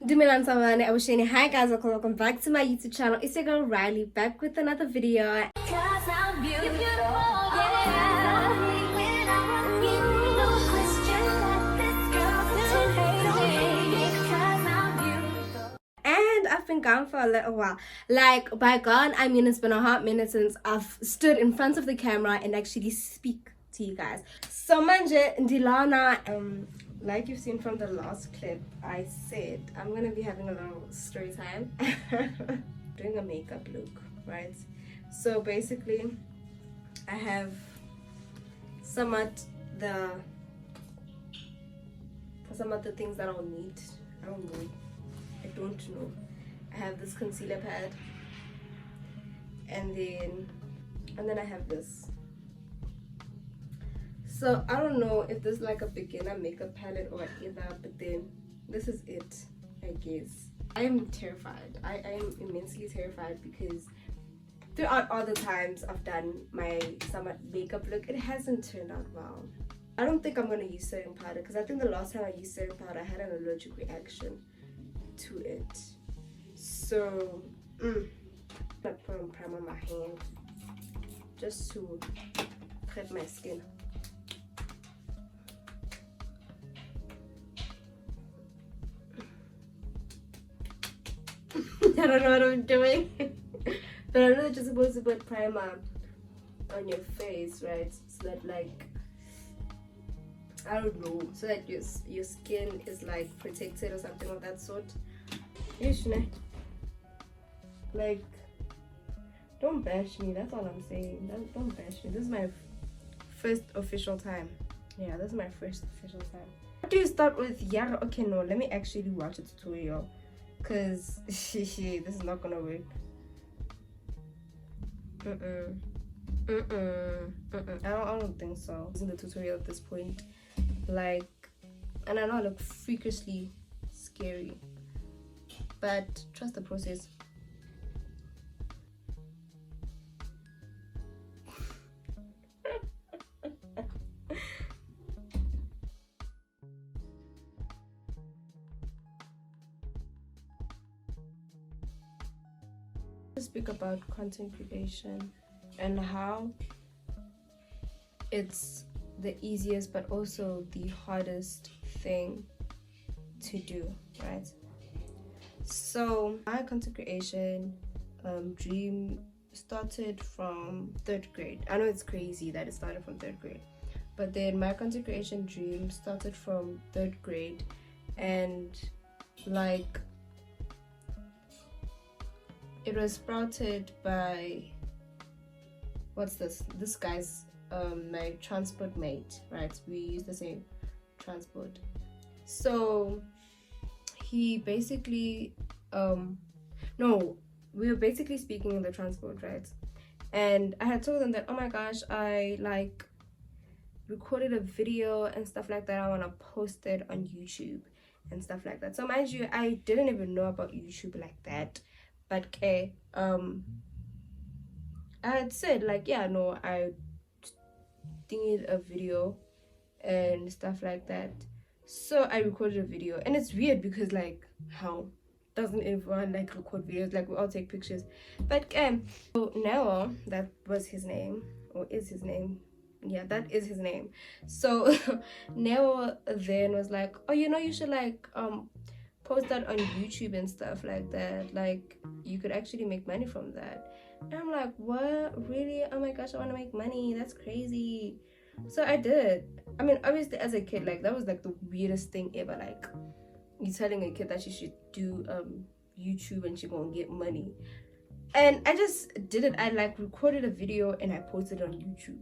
Dumelang Samane, I was saying hi guys, welcome back to my YouTube channel. It's your girl Riley back with another video. Cause I'm beautiful, yeah. When I run you, no question that this girl's hate on me. Cause I'm beautiful. And I've been gone for a little while. Like by gone, I mean it's been a hot minute since I've stood in front of the camera and actually speak to you guys. So manje ndilana like you've seen from the last clip, I said I'm gonna be having a little story time. Doing a makeup look, right? So basically I have somewhat the things that I'll need. I don't know. I have this concealer pad, and then I have this. So I don't know if this is like a beginner makeup palette or either, but then this is it, I guess. I am terrified. I am immensely terrified because throughout all the times I've done my summer makeup look, it hasn't turned out well. I don't think I'm going to use setting powder because I think the last time I used setting powder I had an allergic reaction to it. So I'm gonna put on primer on my hand just to prep my skin. I don't know what I'm doing. But I know that you're supposed to put primer on your face, right? So that like, I don't know, so that your skin is like protected or something of that sort. Like, don't bash me, that's all I'm saying. Don't bash me. This is my first official time. Yeah, this is my first official time. What do you start with? Yeah, okay, no, let me actually watch a tutorial. Cause this is not gonna work. I don't think so. Using the tutorial at this point, like, and I know I look freakishly scary, but trust the process. Speak about content creation and how it's the easiest but also the hardest thing to do, right? So my content creation dream started from 3rd grade. I know it's crazy that it started from 3rd grade, but then my content creation dream started from 3rd grade, and like it was sprouted by this guy's my transport mate, right? We use the same transport. So he basically no, we were basically speaking in the transport, right? And I had told him that, oh my gosh, I like recorded a video and stuff like that, I want to post it on YouTube and stuff like that. So mind you, I didn't even know about YouTube like that. But okay, I had said like, yeah, no, I did a video and stuff like that. So I recorded a video, and it's weird because like, how doesn't everyone like record videos? Like, we all take pictures. But so Noah, that was his name, or is his name. Yeah, that is his name. So Noah then was like, oh, you know, you should like post that on YouTube and stuff like that, like you could actually make money from that. And I'm like, what, really? Oh my gosh, I want to make money, that's crazy. So I did. I mean, obviously as a kid, like that was like the weirdest thing ever, like you telling a kid that she should do YouTube and she gonna get money. And I just did it. I like recorded a video and I posted it on YouTube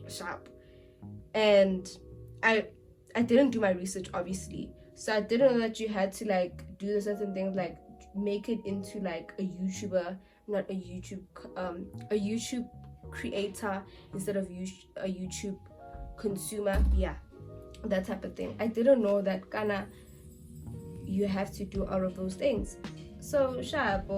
sharp. And I didn't do my research, obviously. So I didn't know that you had to like do the certain things, like make it into like a YouTuber, not a YouTube creator instead of a YouTube consumer. Yeah, that type of thing. I didn't know that kinda you have to do all of those things. So sharp.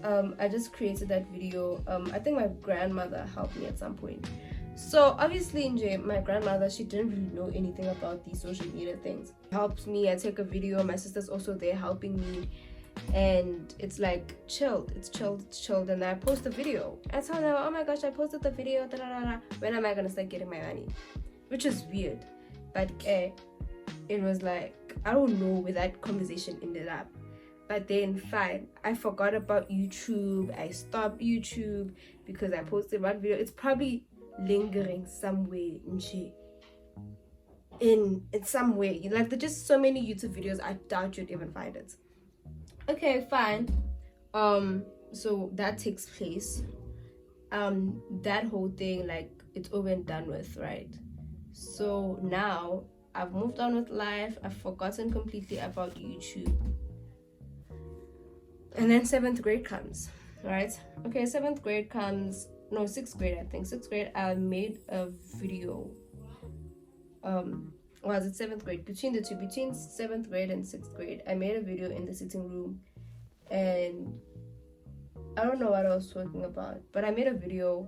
I just created that video. I think my grandmother helped me at some point. So obviously my grandmother, she didn't really know anything about these social media things. Helps me, I take a video, my sister's also there helping me, and it's like it's chilled, and I post a video. I tell them, oh my gosh, I posted the video, da, da, da, da. When am I gonna start getting my money? Which is weird, but it was like, I don't know where that conversation ended up. But then fine, I forgot about YouTube. I stopped YouTube because I posted one video. It's probably lingering somewhere in some way. Like, there's just so many YouTube videos, I doubt you'd even find it. Okay, fine. So that takes place. That whole thing, like, it's over and done with, right? So now I've moved on with life. I've forgotten completely about YouTube. And then 7th grade comes, right? Okay, 7th grade comes, no, 6th grade, I think. 6th grade, I made a video. Was it 7th grade? Between 7th grade and 6th grade, I made a video in the sitting room. And I don't know what I was talking about, but I made a video.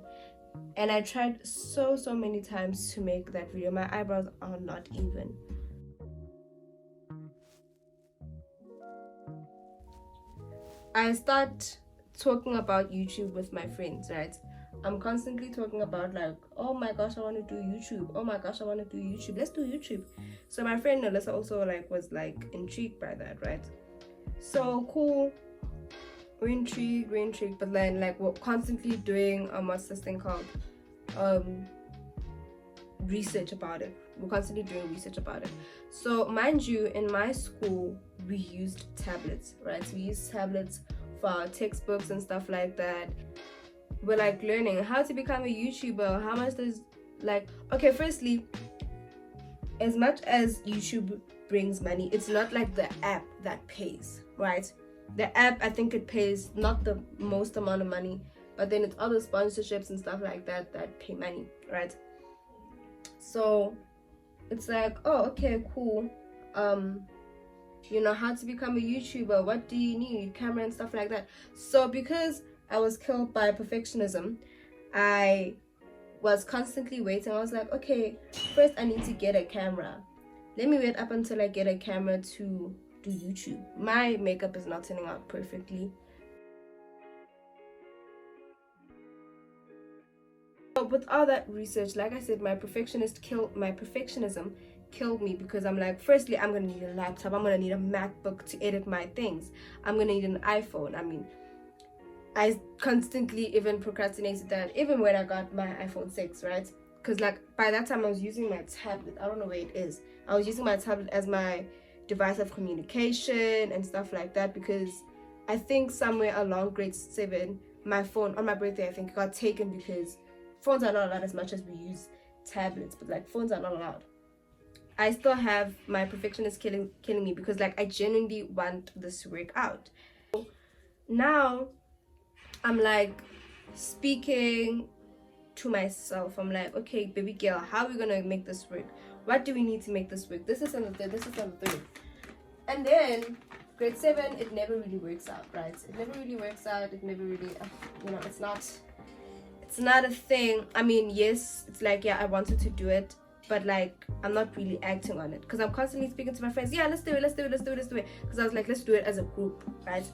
And I tried so many times to make that video. My eyebrows are not even. I start talking about YouTube with my friends, right? I'm constantly talking about, like, oh my gosh, I want to do YouTube. Oh my gosh, I want to do YouTube. Let's do YouTube. So my friend Alyssa also was intrigued by that, right? So cool. We're intrigued, but then we're constantly doing what's this thing called? Research about it. We're constantly doing research about it. So mind you, in my school we used tablets, right? We used tablets for our textbooks and stuff like that. We're learning how to become a YouTuber. How much does okay, firstly, as much as YouTube brings money, it's not like the app that pays, right? The app, I think it pays not the most amount of money, but then it's other sponsorships and stuff like that that pay money, right? So it's like, oh, okay, cool. You know how to become a YouTuber, what do you need, camera and stuff like that. So because I was killed by perfectionism, I was constantly waiting. I was like, okay, first I need to get a camera. Let me wait up until I get a camera to do YouTube. My makeup is not turning out perfectly. But with all that research, like I said, my perfectionism killed me, because I'm like, firstly, I'm gonna need a laptop, I'm gonna need a MacBook to edit my things, I'm gonna need an iPhone. I mean, I constantly even procrastinated that, even when I got my iPhone 6, right? Because by that time I was using my tablet. I don't know where it is. I was using my tablet as my device of communication and stuff like that, because I think somewhere along grade 7, my phone on my birthday, I think, got taken, because phones are not allowed as much as we use tablets, but phones are not allowed. I still have my perfectionist killing me, because I genuinely want this to work out. So now I'm speaking to myself. I'm like, okay, baby girl, how are we gonna make this work? What do we need to make this work? This is on the third, this is on the third. And then grade 7, it never really works out, right? It never really works out. It never really, it's not a thing. I mean, yes, it's yeah, I wanted to do it, but I'm not really acting on it, because I'm constantly speaking to my friends. Yeah, let's do it. Because I was like, let's do it as a group, right?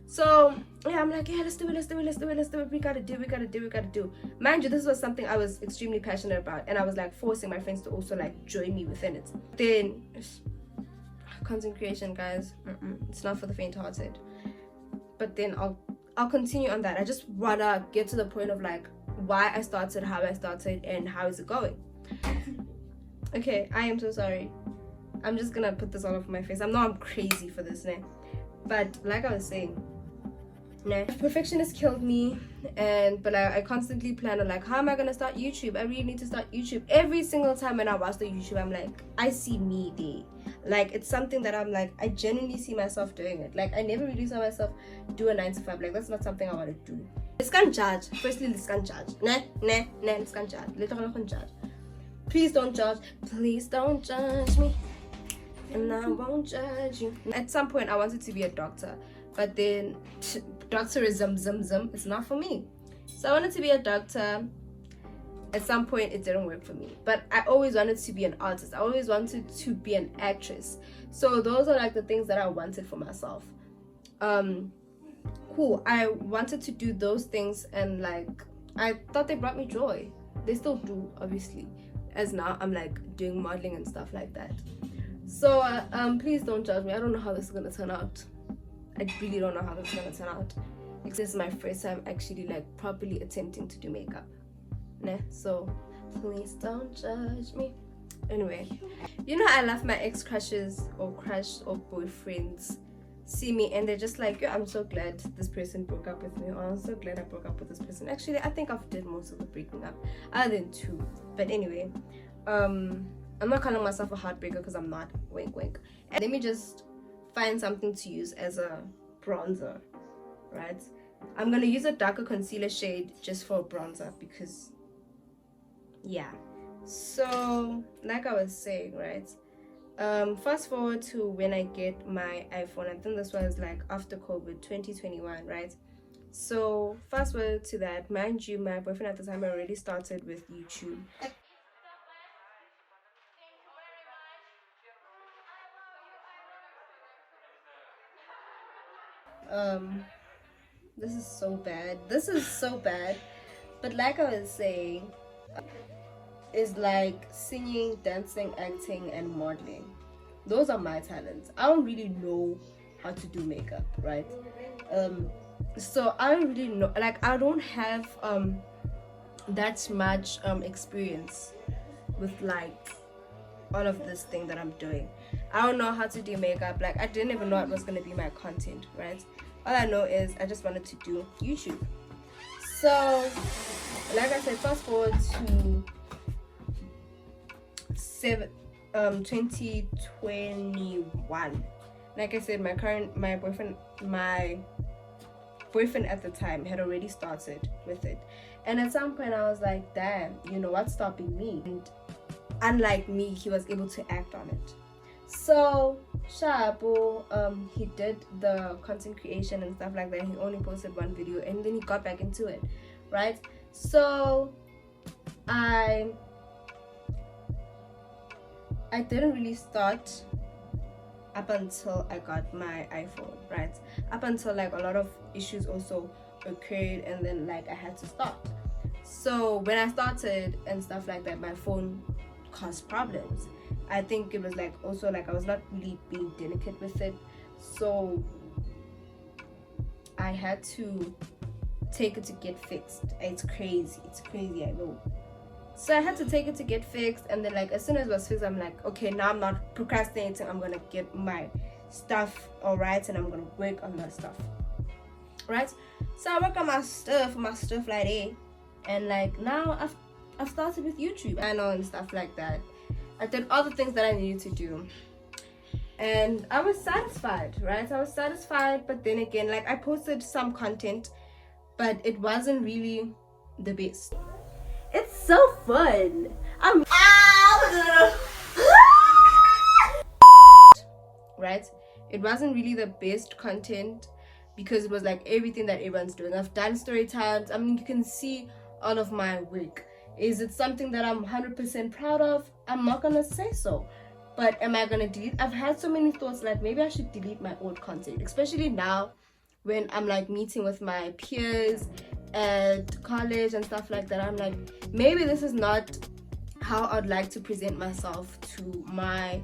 So yeah, I'm like, yeah, let's do it. We gotta do. Mind you, this was something I was extremely passionate about, and I was forcing my friends to also join me within it. Then content creation, guys, it's not for the faint-hearted. But then I'll continue on that. I just wanna get to the point of why I started, how I started, and how is it going. Okay, I am so sorry. I'm just gonna put this all over my face. I'm crazy for this now. But like I was saying, perfectionist killed me, but I constantly plan on how am I gonna start YouTube? I really need to start YouTube. Every single time when I watch the YouTube, I'm I see me there. It's something that I'm I genuinely see myself doing it. I never really saw myself do a 9 to 5. That's not something I want to do. Let's can't judge. Firstly, let's can't judge. Let's can't judge. Later on, judge. Please don't judge. Please don't judge me, and I won't judge you. At some point, I wanted to be a doctor, but then doctor is zum. It's not for me. So I wanted to be a doctor, at some point it didn't work for me. But I always wanted to be an artist. I always wanted to be an actress. So those are like the things that I wanted for myself. Cool. I wanted to do those things, and like I thought they brought me joy. They still do, obviously, as now I'm like doing modeling and stuff like that. So please don't judge me. I don't know how this is gonna turn out. I really don't know how this is gonna turn out. This is my first time actually like properly attempting to do makeup. Nah, so please don't judge me. Anyway, you know, I love my ex crushes or boyfriends see me and they're just like, yo, I'm so glad this person broke up with me, or I'm so glad I broke up with this person. Actually, I think I've did most of the breaking up, other than 2. But anyway, I'm not calling myself a heartbreaker because I'm not. Wink wink. And let me just find something to use as a bronzer, right? I'm gonna use a darker concealer shade just for a bronzer because yeah. So like I was saying, right, fast forward to when I get my iPhone. I think this was like after COVID 2021, right? So fast forward to that. Mind you, my boyfriend at the time already started with YouTube. This is so bad. This is so bad. But like I was saying, is like singing, dancing, acting, and modeling. Those are my talents. I don't really know how to do makeup, right? So I don't really know, like I don't have that much experience with like all of this thing that I'm doing. I don't know how to do makeup. Like I didn't even know it was gonna be my content, right? All I know is I just wanted to do YouTube. So like I said, fast forward to 2021. Like I said, my boyfriend at the time had already started with it, and at some point I was like, damn, you know what's stopping me? And unlike me, he was able to act on it. So Shabu, he did the content creation and stuff like that. He only posted 1 video and then he got back into it, right? So I didn't really start up until I got my iPhone, right? Up until like a lot of issues also occurred, and then like I had to start. So when I started and stuff like that, my phone caused problems. I think it was like also like I was not really being delicate with it, so I had to take it to get fixed. It's crazy, I know. So I had to take it to get fixed, and then like as soon as it was fixed, I'm like, okay, now I'm not procrastinating. I'm gonna get my stuff all right, and I'm gonna work on my stuff, right? So I work on my stuff like that, and like now I've started with YouTube and stuff like that. I did all the things that I needed to do, and I was satisfied, right? I was satisfied, but then again, like I posted some content, but it wasn't really the best. It's so fun. Right? It wasn't really the best content because it was like everything that everyone's doing. I've done story times. I mean, you can see all of my work. Is it something that I'm 100% proud of? I'm not gonna say so. But am I gonna delete? I've had so many thoughts like maybe I should delete my old content, especially now when I'm like meeting with my peers at college and stuff like that. I'm like, maybe this is not how I'd like to present myself to my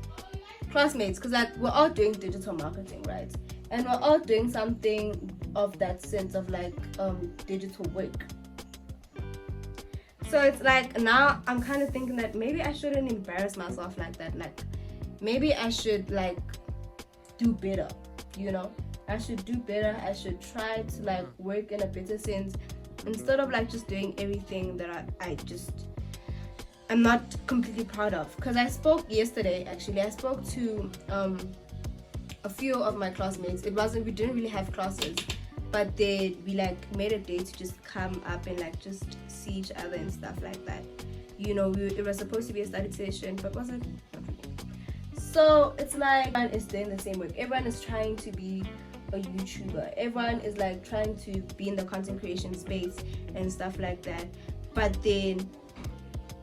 classmates, because like we're all doing digital marketing, right? And we're all doing something of that sense of like digital work. So it's like now I'm kind of thinking that maybe I shouldn't embarrass myself like that. Like maybe I should like do better, you know? I should do better. I should try to like work in a better sense instead of like just doing everything that I'm not completely proud of. Because I spoke yesterday, actually I spoke to a few of my classmates. We didn't really have classes, but we like made a day to just come up and like just see each other and stuff like that, you know. It was supposed to be a study session, but wasn't. So it's like everyone is doing the same work. Everyone is trying to be a YouTuber. Everyone is like trying to be in the content creation space and stuff like that. But then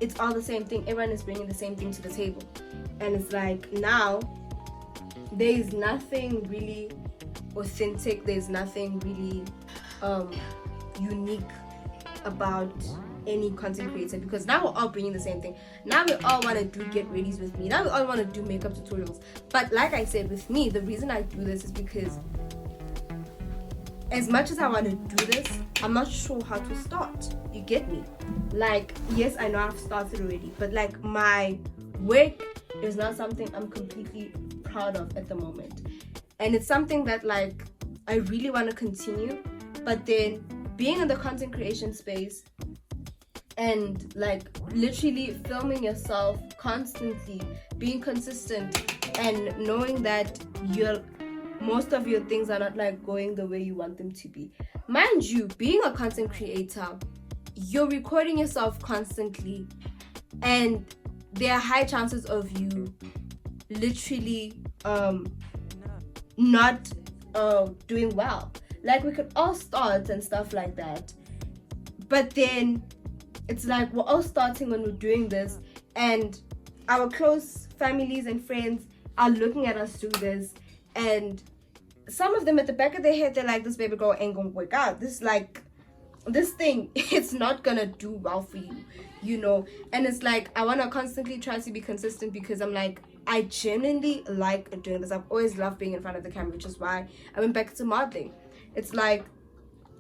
it's all the same thing. Everyone is bringing the same thing to the table, and it's like now there is nothing really authentic, there's nothing really unique about any content creator, because now we're all bringing the same thing. Now we all want to do get readies with me, now we all want to do makeup tutorials. But like I said, with me, the reason I do this is because as much as I want to do this, I'm not sure how to start. You get me? Like, yes, I know I've started already, but like my work is not something I'm completely proud of at the moment, and it's something that like I really want to continue. But then being in the content creation space and like literally filming yourself constantly, being consistent, and knowing that most of your things are not like going the way you want them to be. Mind you, being a content creator, you're recording yourself constantly, and there are high chances of you literally not doing well. Like, we could all start and stuff like that, but then it's like we're all starting when we're doing this, and our close families and friends are looking at us do this, and some of them at the back of their head, they're like, this baby girl ain't gonna work out, this thing, it's not gonna do well for you, you know. And it's like I want to constantly try to be consistent, because I'm like, I genuinely like doing this. I've always loved being in front of the camera, which is why I went back to modeling. It's like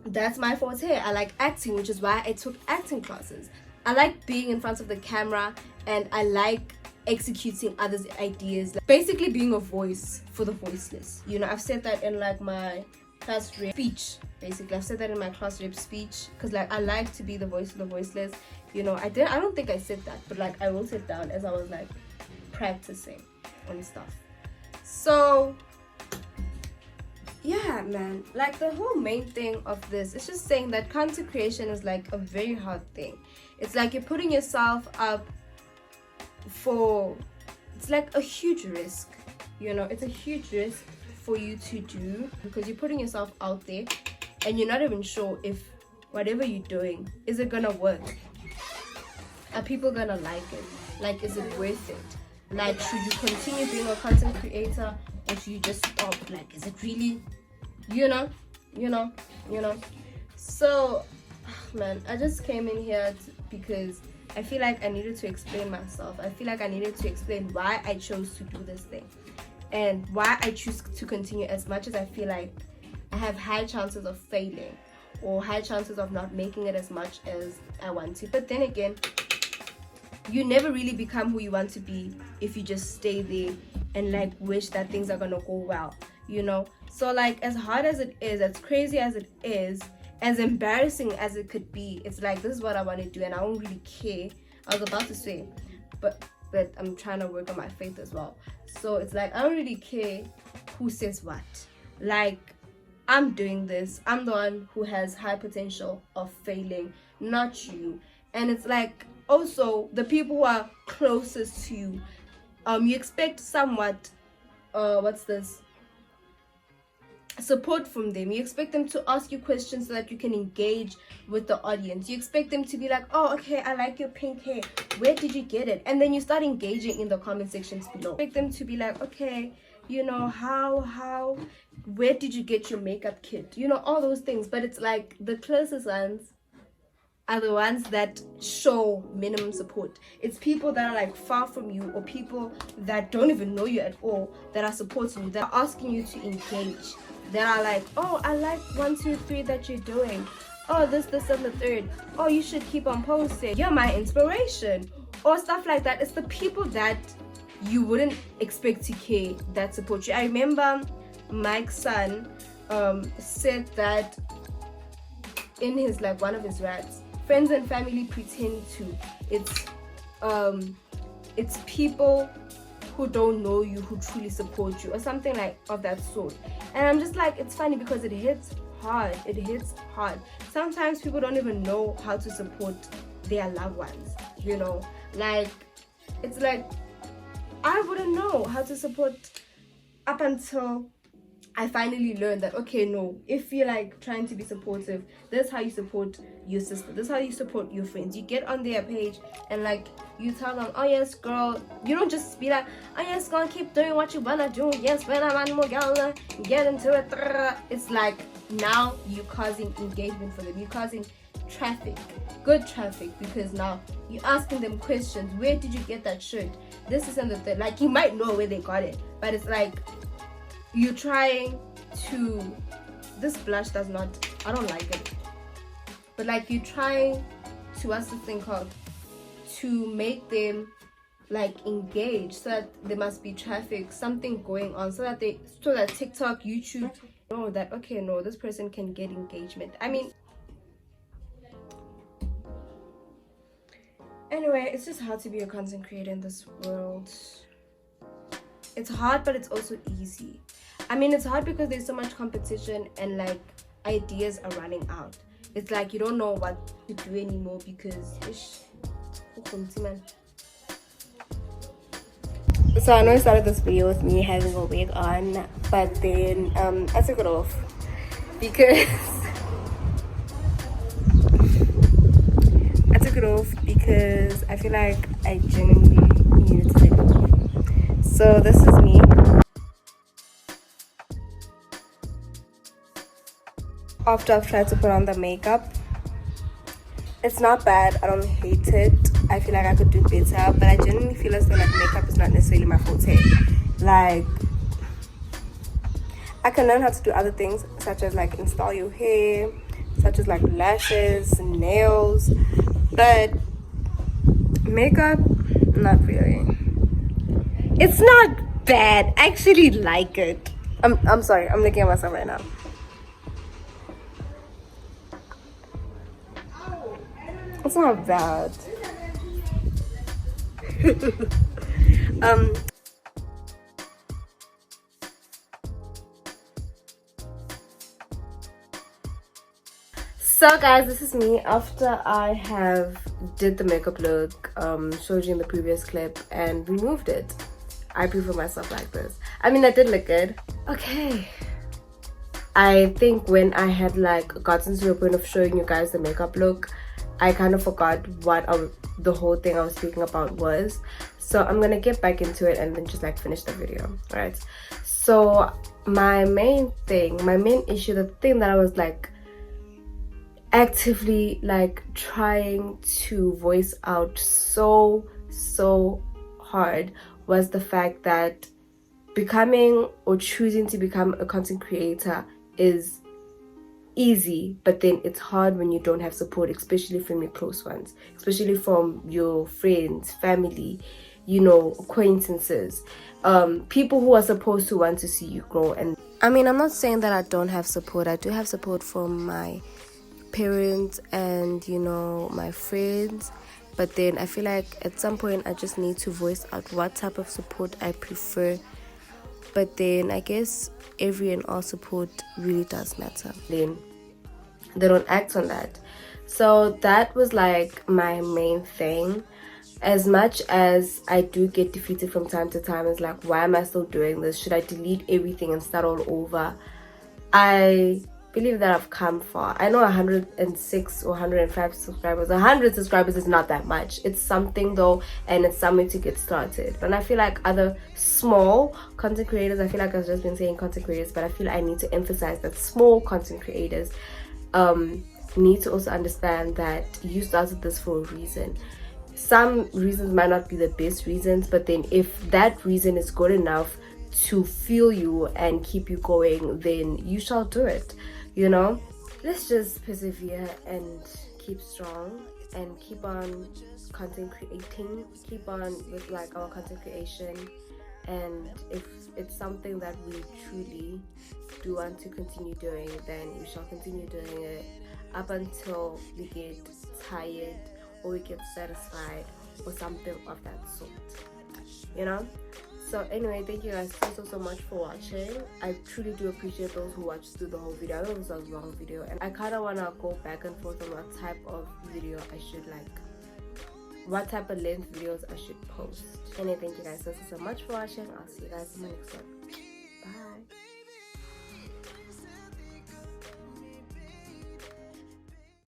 that's my forte. I like acting, which is why I took acting classes. I like being in front of the camera, and I like executing others' ideas, like basically being a voice for the voiceless. You know, I've said that in like my class rep speech. Basically, I've said that in my class rep speech, because like I like to be the voice for the voiceless. You know, I don't think I said that, but like I wrote it down as I was like practicing and stuff. So yeah, man, like the whole main thing of this is just saying that content creation is like a very hard thing. It's like you're putting yourself up for, it's like a huge risk, you know. It's a huge risk for you to do, because you're putting yourself out there and you're not even sure if whatever you're doing, is it gonna work? Are people gonna like it? Like, is it worth it? Like, should you continue being a content creator, or should you just stop? Like, is it really, you know? So man, I just came in here because I feel like I needed to explain myself. I feel like I needed to explain why I chose to do this thing, and why I choose to continue, as much as I feel like I have high chances of failing, or high chances of not making it as much as I want to. But then again, you never really become who you want to be if you just stay there and like wish that things are gonna go well, you know. So like, as hard as it is, as crazy as it is, as embarrassing as it could be, it's like, this is what I want to do, and I don't really care. I was about to say, but I'm trying to work on my faith as well. So it's like, I don't really care who says what. Like, I'm doing this. I'm the one who has high potential of failing, not you. And it's like, also the people who are closest to you, you expect somewhat support from them. You expect them to ask you questions so that you can engage with the audience. You expect them to be like, oh, okay, I like your pink hair, where did you get it? And then you start engaging in the comment sections below. You expect them to be like, okay, you know, how where did you get your makeup kit, you know, all those things. But it's like, the closest ones are the ones that show minimum support. It's people that are like far from you, or people that don't even know you at all, that are supporting you, that are asking you to engage, that are like, oh, I like 1, 2, 3 that you're doing, oh, this and the third, oh, you should keep on posting, you're my inspiration, or stuff like that. It's the people that you wouldn't expect to care that support you. I remember Mike's son said that in his, like, one of his raps, friends and family pretend to. It's people who don't know you who truly support you, or something like of that sort. And I'm just like, it's funny because it hits hard. It hits hard. Sometimes people don't even know how to support their loved ones, you know. Like, it's like, I wouldn't know how to support up until I finally learned that, okay, no, if you're like trying to be supportive, this is how you support your sister, this is how you support your friends. You get on their page and like you tell them, oh yes girl, you don't just be like, oh yes girl, keep doing what you wanna do, yes when I'm animal girl, get into it. It's like now you're causing engagement for them, you're causing traffic, good traffic, because now you're asking them questions. Where did you get that shirt? This isn't the thing. Like, you might know where they got it, but it's like you trying to, this blush does not, I don't like it, but like you trying to, what's the thing called, to make them like engage, so that there must be traffic, something going on, so that TikTok, YouTube know that, okay, no, this person can get engagement. I mean, anyway, it's just hard to be a content creator in this world. It's hard, but it's also easy. I mean, it's hard because there's so much competition and like ideas are running out. It's like you don't know what to do anymore because so I know I started this video with me having a wig on, but then I took it off because I feel like I genuinely needed to take it off. So this is me. After I've tried to put on the makeup, it's not bad. I don't hate it. I feel like I could do better, but I genuinely feel as though like makeup is not necessarily my forte. Like, I can learn how to do other things, such as like install your hair, such as like lashes, nails, but makeup, not really. It's not bad. I actually like it. I'm sorry. I'm looking at myself right now. It's not bad. So guys, this is me after I have did the makeup look, showed you in the previous clip, and removed it. I prefer myself like this. I mean, I did look good. Okay. I think when I had like gotten to the point of showing you guys the makeup look, I kind of forgot what the whole thing I was speaking about was. So I'm gonna get back into it and then just like finish the video. Alright. So my main issue, the thing that I was like actively like trying to voice out so hard was the fact that becoming or choosing to become a content creator is easy, but then it's hard when you don't have support, especially from your close ones, especially from your friends, family, you know, acquaintances, people who are supposed to want to see you grow. And I mean, I'm not saying that I don't have support. I do have support from my parents and, you know, my friends, but then I feel like at some point I just need to voice out what type of support I prefer. But then I guess every and all support really does matter. Then they don't act on that. So that was like my main thing. As much as I do get defeated from time to time, it's like, why am I still doing this? Should I delete everything and start all over? I believe that I've come far. I know 106 or 105 subscribers. 100 subscribers is not that much. It's something though, and it's something to get started. And I feel like other small content creators, I feel like I've just been saying content creators, but I feel I need to emphasize that small content creators need to also understand that you started this for a reason. Some reasons might not be the best reasons, but then if that reason is good enough to fuel you and keep you going, then you shall do it. You know, let's just persevere and keep strong and keep on content creating, keep on with like our content creation. And if it's something that we truly do want to continue doing, then we shall continue doing it up until we get tired or we get satisfied or something of that sort, you know. So anyway, thank you guys so much for watching. I truly do appreciate those who watched through the whole video. I know this was a long video, and I kind of want to go back and forth on what type of video I should like, what type of length videos I should post. Anyway, thank you guys so much for watching. I'll see you guys in the next one. Bye.